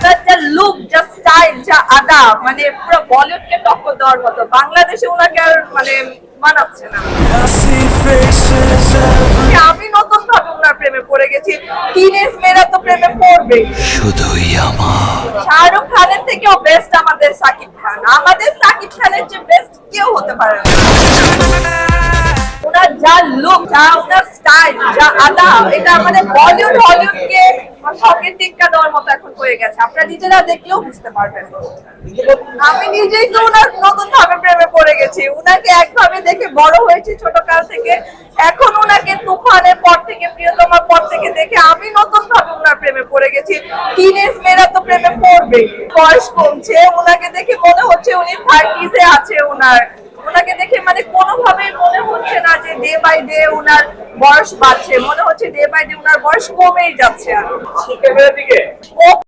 ওনার যা লুক, যা স্টাইল, যা আদা, মানে পুরো বলিউডকে টক্কর দেওয়ার মতো। বাংলাদেশে ওনাকে আর মানে মানাচ্ছে না। আমি নতুন ভাবে ওনার প্রেমে পড়ে গেছি। টিনেজ মেয়েরা তো প্রেমে পড়বে। শুধুই আমার শাহরুখ খানের থেকেও বেস্ট আমাদের সাকিব খান। আমাদের সাকিব খানের যে বেস্ট কেউ হতে পারে না। ওনার যা লুক, যা ওনার স্টাইল, যা আদা, এটা আমাদের বলিউড হলিউডকে সবকে টিক্কা দেওয়ার মতো এখন হয়ে গেছে। আপনারা নিজেরা দেখলেও বুঝতে পারবেন। আমি নিজেই তো ওনার নতুন ভাবে প্রেমে পড়ে গেছি। উনাকে একভাবে দেখে বড় হয়েছি ছোট কাল থেকে। এখন ওনাকে তুফানের পর থেকে, প্রিয়তমার পর থেকে দেখে আমি নতুন ভাবে ওনার প্রেমে পড়ে গেছি। টিনেজ মেয়েরা তো প্রেমে পড়বে। বয়স কমছে, ওনাকে দেখে মনে হচ্ছে উনি 30s এ আছে। ওনাকে দেখে মানে কোনোভাবেই মনে হচ্ছে না যে ডে বাই ডে ওনার বয়স বাড়ছে। মনে হচ্ছে ডে বাই ডে ওনার বয়স কমেই যাচ্ছে। আর